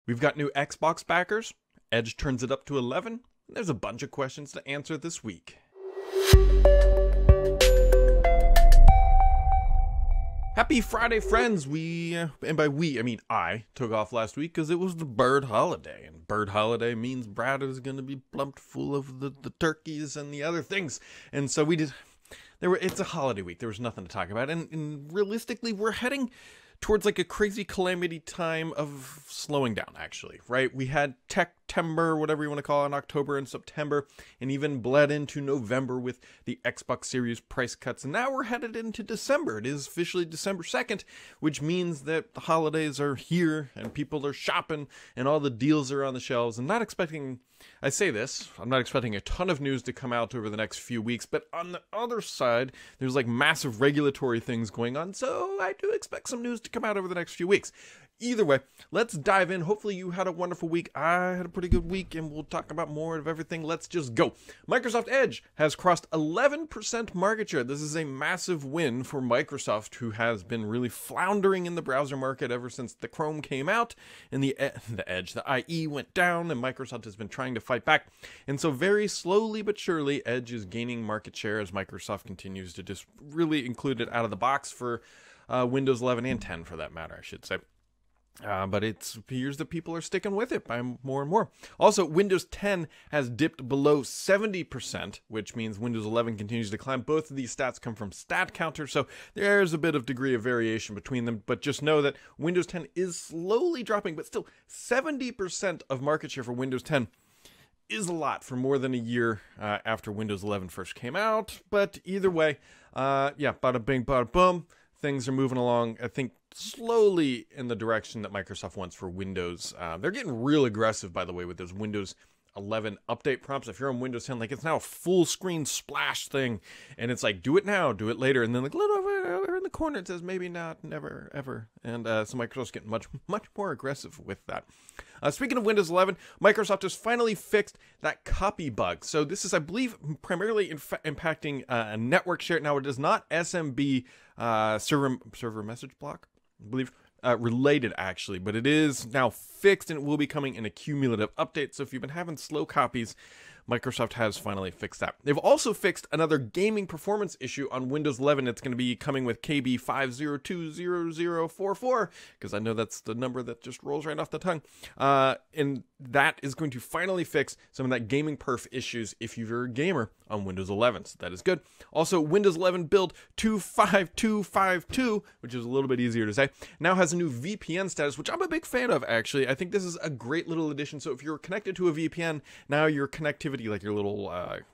We've got new Xbox backers, Edge turns it up to 11, and there's a bunch of questions to answer this week. Happy Friday, friends! And by we, I mean I, took off last week because it was the bird holiday. And bird holiday means Brad is going to be plumped full of the turkeys and the other things. And so it's a holiday week. There was nothing to talk about. And realistically, we're heading towards like a crazy calamity time of slowing down, actually, right? We had Tech-tember, whatever you want to call it, in October and September, and even bled into November with the Xbox Series price cuts. And now we're headed into December. It is officially December 2nd, which means that the holidays are here and people are shopping and all the deals are on the shelves. I'm not expecting a ton of news to come out over the next few weeks, but on the other side, there's like massive regulatory things going on, so I do expect some news to come out over the next few weeks. Either way, let's dive in. Hopefully you had a wonderful week. I had a pretty good week, and we'll talk about more of everything. Let's just go. Microsoft Edge has crossed 11% market share. This is a massive win for Microsoft, who has been really floundering in the browser market ever since the Chrome came out and the IE went down, and Microsoft has been trying to fight back. And so very slowly but surely, Edge is gaining market share as Microsoft continues to just really include it out of the box for Windows 11 and 10, for that matter, I should say. But it appears that people are sticking with it by more and more. Also, Windows 10 has dipped below 70%, which means Windows 11 continues to climb. Both of these stats come from StatCounter, so there's a bit of degree of variation between them. But just know that Windows 10 is slowly dropping, but still 70% of market share for Windows 10 is a lot for more than a year after Windows 11 first came out. But either way, bada bing, bada boom. Things are moving along, I think, slowly in the direction that Microsoft wants for Windows. They're getting real aggressive, by the way, with those Windows 11 update prompts. If you're on Windows 10, like, it's now a full screen splash thing, and it's like, do it now, do it later, and then like little over in the corner it says maybe not, never, ever. And so Microsoft's getting much more aggressive with that. Speaking of Windows 11, Microsoft has finally fixed that copy bug. So this is, I believe, primarily impacting a network share. Now, it is not SMB server message block, I believe, related, actually, but it is now fixed, and it will be coming in a cumulative update. So if you've been having slow copies, Microsoft has finally fixed that. They've also fixed another gaming performance issue on Windows 11. It's going to be coming with KB5020044, because I know that's the number that just rolls right off the tongue. And that is going to finally fix some of that gaming perf issues if you're a gamer on Windows 11. So that is good. Also, Windows 11 build 25252, which is a little bit easier to say, now has a new VPN status, which I'm a big fan of, actually. I think this is a great little addition. So if you're connected to a VPN, now your connectivity, like your little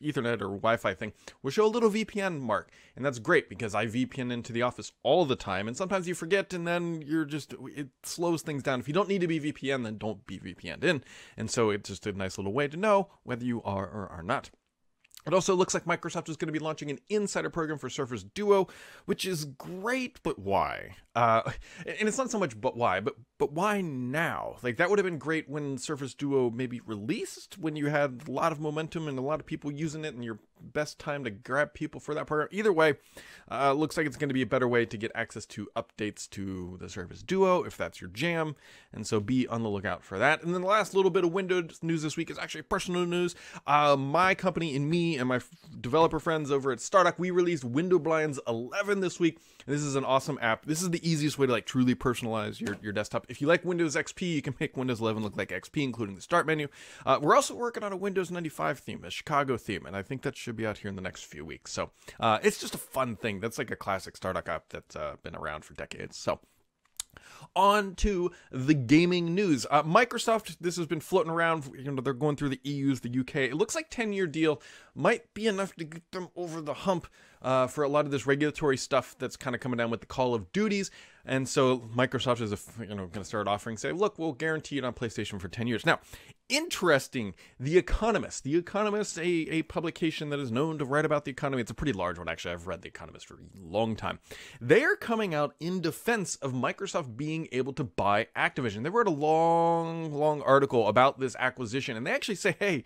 Ethernet or Wi-Fi thing, will show a little VPN mark. And that's great, because I VPN into the office all the time, and sometimes you forget, and then it slows things down. If you don't need to be VPN, then don't be VPN'd in. And so it's just a nice little way to know whether you are or are not. It also looks like Microsoft is going to be launching an insider program for Surface Duo, which is great, but why? And it's not so much but why, but why now? Like, that would have been great when Surface Duo maybe released, when you had a lot of momentum and a lot of people using it, and your best time to grab people for that program. Either way, looks like it's going to be a better way to get access to updates to the Surface Duo, if that's your jam, and so be on the lookout for that. And then the last little bit of Windows news this week is actually personal news. My company and me and my developer friends over at Stardock, we released Window Blinds 11 this week. And this is an awesome app. This is the easiest way to like truly personalize your desktop. If you like Windows XP, you can make Windows 11 look like XP, including the start menu. We're also working on a Windows 95 theme, a Chicago theme, and I think that should be out here in the next few weeks. So it's just a fun thing. That's like a classic Stardock app that's been around for decades. So on to the gaming news. Microsoft, this has been floating around. They're going through the EU's, the UK. It looks like 10-year deal might be enough to get them over the hump for a lot of this regulatory stuff that's kind of coming down with the Call of Duties. And so Microsoft is going to start offering, say, look, we'll guarantee it on PlayStation for 10 years. Now, interesting. The Economist, a publication that is known to write about the economy. It's a pretty large one, actually. I've read The Economist for a long time. They are coming out in defense of Microsoft being able to buy Activision. They wrote a long article about this acquisition, and they actually say, hey,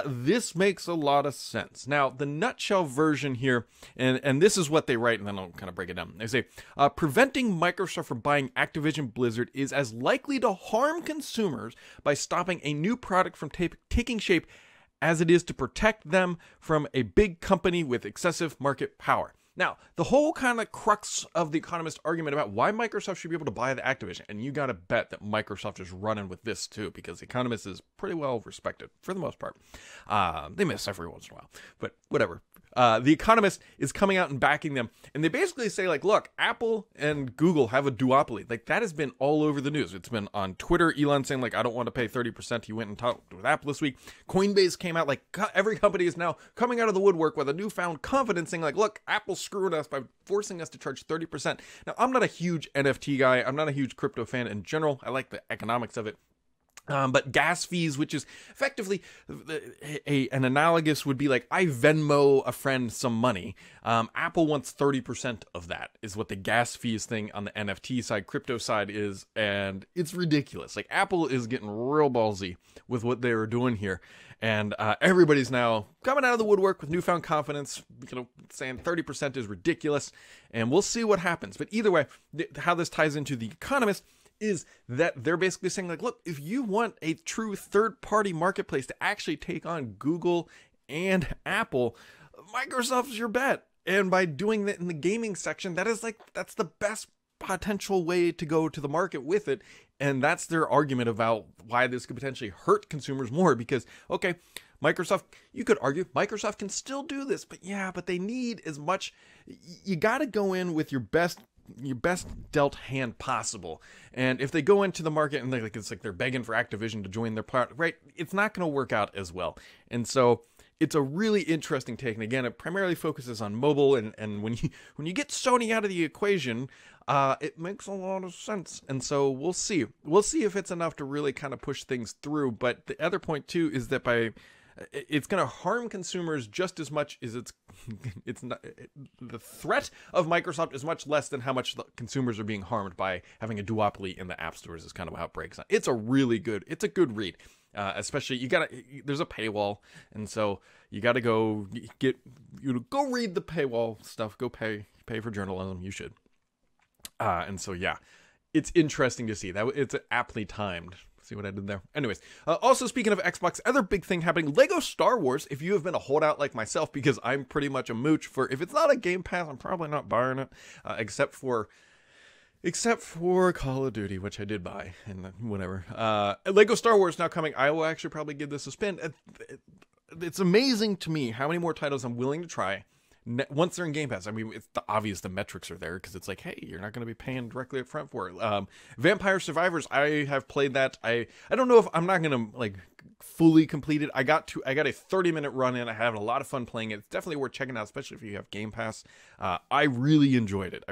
this makes a lot of sense. Now, the nutshell version here, and this is what they write, and then I'll kind of break it down. They say, preventing Microsoft from buying Activision Blizzard is as likely to harm consumers by stopping a new product from taking shape as it is to protect them from a big company with excessive market power. Now, the whole kind of crux of the Economist argument about why Microsoft should be able to buy the Activision, and you got to bet that Microsoft is running with this too, because the Economist is pretty well respected for the most part. They miss every once in a while, but whatever. The Economist is coming out and backing them, and they basically say, like, look, Apple and Google have a duopoly. Like, that has been all over the news. It's been on Twitter, Elon saying, like, I don't want to pay 30%. He went and talked with Apple this week. Coinbase came out, like, every company is now coming out of the woodwork with a newfound confidence, saying, like, look, Apple's screwing us by forcing us to charge 30%. Now, I'm not a huge NFT guy. I'm not a huge crypto fan in general. I like the economics of it. But gas fees, which is effectively an analogous would be like, I Venmo a friend some money. Apple wants 30% of that is what the gas fees thing on the NFT side, crypto side is. And it's ridiculous. Like, Apple is getting real ballsy with what they were doing here. And everybody's now coming out of the woodwork with newfound confidence, saying 30% is ridiculous. And we'll see what happens. But either way, how this ties into The Economist is that they're basically saying, like, look, if you want a true third-party marketplace to actually take on Google and Apple, Microsoft's your bet. And by doing that in the gaming section, that's the best potential way to go to the market with it. And that's their argument about why this could potentially hurt consumers more, because, okay, Microsoft, you could argue Microsoft can still do this, but they need as much. You got to go in with your best dealt hand possible. And if they go into the market and it's like they're begging for Activision to join their product, right, it's not going to work out as well. And so it's a really interesting take. And again, it primarily focuses on mobile. And when you get Sony out of the equation, it makes a lot of sense. And so we'll see if it's enough to really kind of push things through. But the other point too is that it's going to harm consumers just as much as it's not. The threat of Microsoft is much less than how much the consumers are being harmed by having a duopoly in the app stores is kind of how it breaks down. It's a good read. Especially there's a paywall, and so you got to go read the paywall stuff. Go pay for journalism. You should. And so yeah, it's interesting to see that it's aptly timed. See what I did there? Anyways, also speaking of Xbox, other big thing happening, Lego Star Wars, if you have been a holdout like myself, because I'm pretty much a mooch for, if it's not a Game Pass, I'm probably not buying it, except for Call of Duty, which I did buy, and whatever. Lego Star Wars now coming. I will actually probably give this a spin. It's amazing to me how many more titles I'm willing to try once they're in Game Pass. I mean, it's obvious the metrics are there, because it's like, hey, you're not going to be paying directly up front for it. Vampire Survivors, I have played that. I don't know if I'm not going to like fully complete it. I got a 30-minute run in. I had a lot of fun playing it. It's definitely worth checking out, especially if you have Game Pass. I really enjoyed it.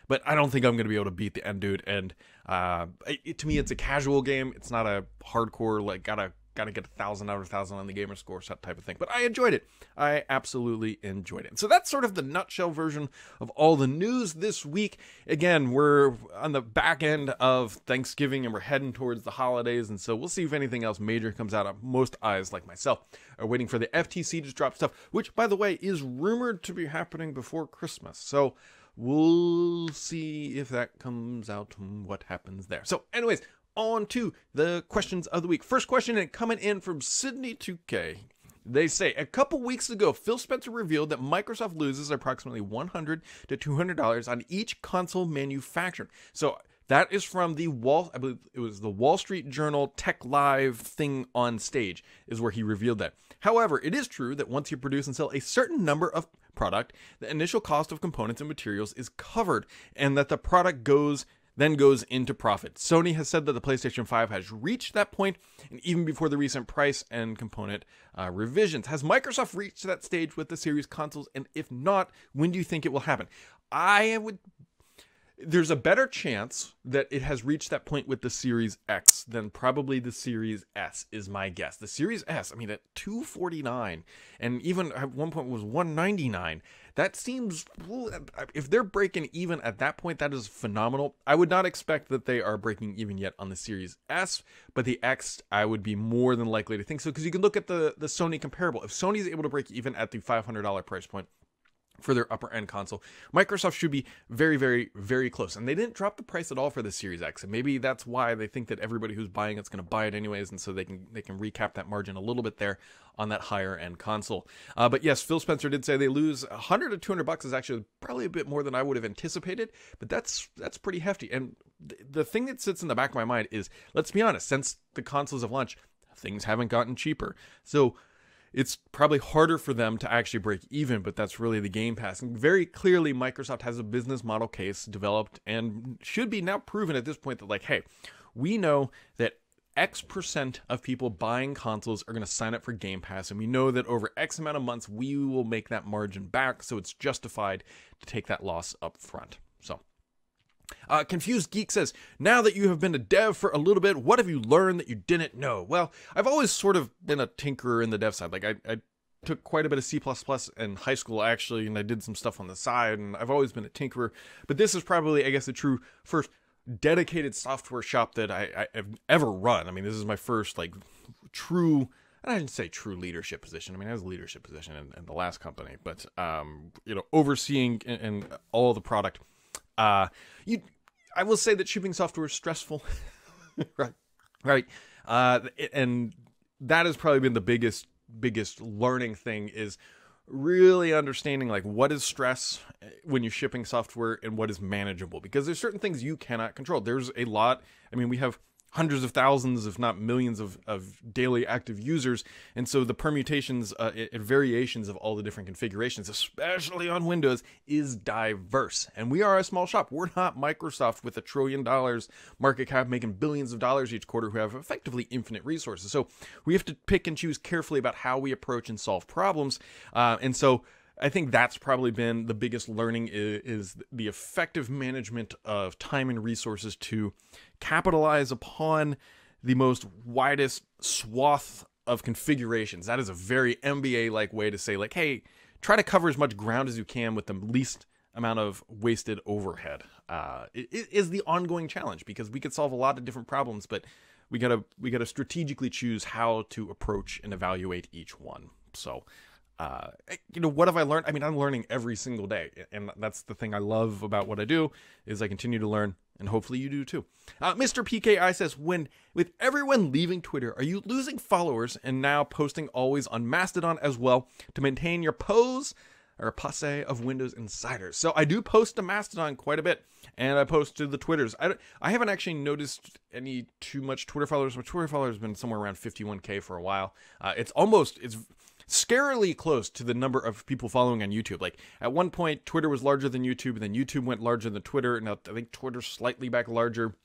But I don't think I'm going to be able to beat the end dude. And to me, it's a casual game. It's not a hardcore, like, gotta get 1,000 out of 1,000 on the gamer score type of thing. But I enjoyed it. I absolutely enjoyed it. So that's sort of the nutshell version of all the news this week. Again, we're on the back end of Thanksgiving and we're heading towards the holidays. And so we'll see if anything else major comes out. Most eyes, like myself, are waiting for the FTC to drop stuff, which, by the way, is rumored to be happening before Christmas. So we'll see if that comes out and what happens there. So anyways, on to the questions of the week. First question, and coming in from Sydney 2K. They say, a couple weeks ago, Phil Spencer revealed that Microsoft loses approximately $100 to $200 on each console manufactured. So that is from I believe it was the Wall Street Journal Tech Live thing on stage is where he revealed that. However, it is true that once you produce and sell a certain number of product, the initial cost of components and materials is covered, and that the product then goes into profit. Sony has said that the PlayStation 5 has reached that point, and even before the recent price and component revisions. Has Microsoft reached that stage with the series consoles? And if not, when do you think it will happen? there's a better chance that it has reached that point with the Series X than probably the Series S, is my guess. The Series S, I mean, at $249, and even at one point was $199. That seems, if they're breaking even at that point, that is phenomenal. I would not expect that they are breaking even yet on the Series S, but the X, I would be more than likely to think so, because you can look at the Sony comparable. If Sony is able to break even at the $500 price point for their upper end console, Microsoft should be very, very, very close. And they didn't drop the price at all for the Series X, and maybe that's why they think that everybody who's buying it's going to buy it anyways, and so they can recap that margin a little bit there on that higher end console. But yes, Phil Spencer did say they lose $100 to $200 is actually probably a bit more than I would have anticipated, but that's pretty hefty. And the thing that sits in the back of my mind is, let's be honest, since the consoles have launched, things haven't gotten cheaper. So it's probably harder for them to actually break even, but that's really the Game Pass. And very clearly, Microsoft has a business model case developed and should be now proven at this point that, like, hey, we know that X% of people buying consoles are going to sign up for Game Pass, and we know that over X amount of months, we will make that margin back, so it's justified to take that loss up front. So, Confused Geek says, now that you have been a dev for a little bit, what have you learned that you didn't know? Well, I've always sort of been a tinkerer in the dev side. Like, I took quite a bit of C++ in high school, actually, and I did some stuff on the side, and I've always been a tinkerer. But this is probably, I guess, the true first dedicated software shop that I have ever run. I mean, this is my first, like, true, and I didn't say true leadership position. I mean, I was a leadership position in the last company, but, overseeing and all the product. I will say that shipping software is stressful. right. And that has probably been the biggest learning thing, is really understanding, like, what is stress when you're shipping software and what is manageable, because there's certain things you cannot control. There's a lot. I mean, we have hundreds of thousands, if not millions of daily active users. And so the permutations and variations of all the different configurations, especially on Windows, is diverse. And we are a small shop. We're not Microsoft with $1 trillion market cap making billions of dollars each quarter, who have effectively infinite resources. So we have to pick and choose carefully about how we approach and solve problems. And so I think that's probably been the biggest learning, is the effective management of time and resources to capitalize upon the most widest swath of configurations. That is a very MBA-like way to say, like, hey, try to cover as much ground as you can with the least amount of wasted overhead. It is the ongoing challenge, because we could solve a lot of different problems, but we gotta strategically choose how to approach and evaluate each one. So, what have I learned? I mean, I'm learning every single day, and that's the thing I love about what I do, is I continue to learn, and hopefully you do too. Mr. PKI says, with everyone leaving Twitter, are you losing followers and now posting always on Mastodon as well to maintain your pose or passe of Windows insiders? So I do post to Mastodon quite a bit, and I post to the Twitters. I haven't actually noticed any too much Twitter followers. My Twitter followers have been somewhere around 51K for a while. It's scarily close to the number of people following on YouTube. Like, at one point, Twitter was larger than YouTube, and then YouTube went larger than Twitter. Now, I think Twitter's slightly back larger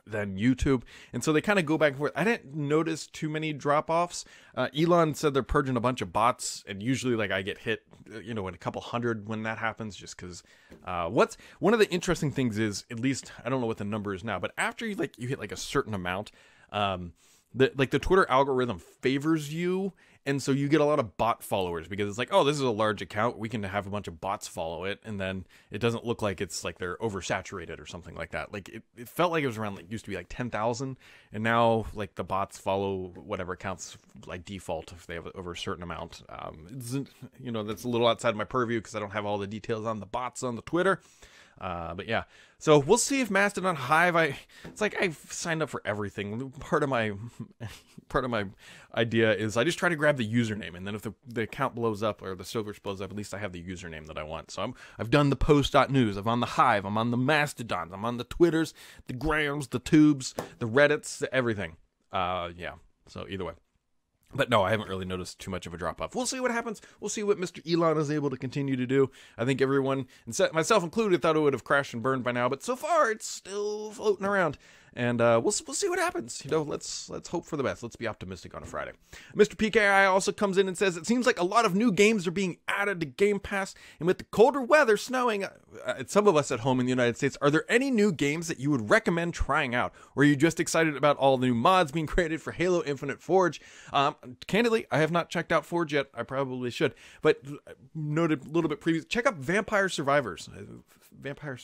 than YouTube. And so they kind of go back and forth. I didn't notice too many drop-offs. Elon said they're purging a bunch of bots, and usually, like, I get hit, in a couple hundred when that happens, just because one of the interesting things is, at least, I don't know what the number is now, but after you hit like a certain amount, the Twitter algorithm favors you, and so you get a lot of bot followers, because it's like, oh, this is a large account, we can have a bunch of bots follow it, and then it doesn't look like it's like they're oversaturated or something like that. Like, it felt like it was around, like, used to be like 10,000, and now, like, the bots follow whatever accounts like default if they have over a certain amount. That's a little outside my purview, because I don't have all the details on the bots on the Twitter. But yeah, so we'll see if Mastodon, Hive, it's like I've signed up for everything. Part of my idea is I just try to grab the username, and then if the account blows up or the server blows up, at least I have the username that I want. So I've done the post.news, I'm on the Hive, I'm on the Mastodons, I'm on the Twitters, the Grams, the Tubes, the Reddits, everything. Yeah, so either way. But no, I haven't really noticed too much of a drop-off. We'll see what happens. We'll see what Mr. Elon is able to continue to do. I think everyone, myself included, thought it would have crashed and burned by now, but so far it's still floating around. And we'll see what happens. Let's hope for the best. Let's be optimistic on a Friday. Mr. PKI also comes in and says, it seems like a lot of new games are being added to Game Pass, and with the colder weather snowing, some of us at home in the United States, are there any new games that you would recommend trying out? Or are you just excited about all the new mods being created for Halo Infinite Forge? Candidly, I have not checked out Forge yet. I probably should. But noted a little bit previous, check out Vampire Survivors. Vampire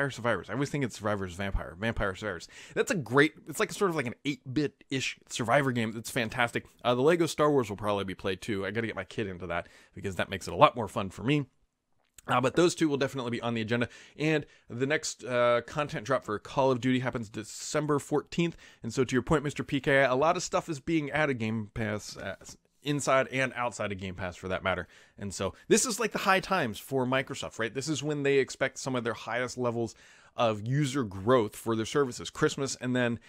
Survivors. I always think it's Vampire Survivors. That's a great, it's like sort of like an 8-bit-ish survivor game. It's fantastic. The Lego Star Wars will probably be played too. I got to get my kid into that because that makes it a lot more fun for me. But those two will definitely be on the agenda. And the next content drop for Call of Duty happens December 14th. And so to your point, Mr. PK, a lot of stuff is being added Game Pass inside and outside of Game Pass for that matter. And so this is like the high times for Microsoft, right? This is when they expect some of their highest levels of user growth for their services, Christmas, and then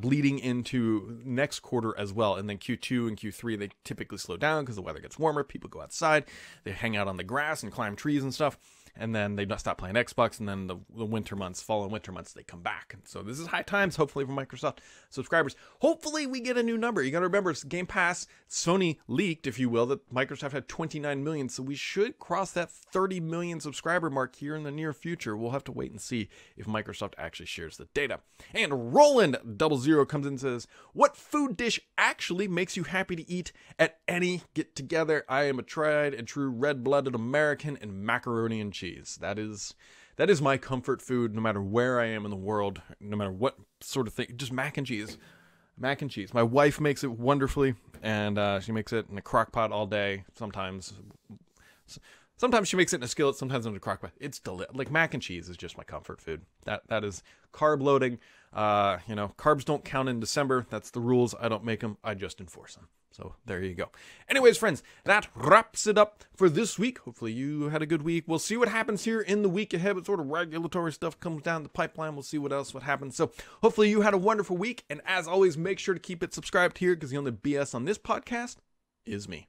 bleeding into next quarter as well. And then Q2 and Q3, they typically slow down because the weather gets warmer. People go outside, they hang out on the grass and climb trees and stuff. And then they stop playing Xbox, and then the winter months, fall and winter months, they come back. And so this is high times, hopefully, for Microsoft subscribers. Hopefully, we get a new number. You got to remember, Game Pass, Sony leaked, if you will, that Microsoft had 29 million. So we should cross that 30 million subscriber mark here in the near future. We'll have to wait and see if Microsoft actually shares the data. And Roland00 comes in and says, what food dish actually makes you happy to eat at any get-together? I am a tried and true red-blooded American, and macaroni and cheese. That is my comfort food no matter where I am in the world, no matter what sort of thing. Just mac and cheese. Mac and cheese. My wife makes it wonderfully, and she makes it in a crock pot all day. Sometimes she makes it in a skillet, sometimes in a crock pot. It's like mac and cheese is just my comfort food. That is carb loading. Carbs don't count in December. That's the rules. I don't make them. I just enforce them. So there you go. Anyways, friends, that wraps it up for this week. Hopefully you had a good week. We'll see what happens here in the week ahead. What sort of regulatory stuff comes down the pipeline. We'll see what happens. So hopefully you had a wonderful week. And as always, make sure to keep it subscribed here because the only BS on this podcast is me.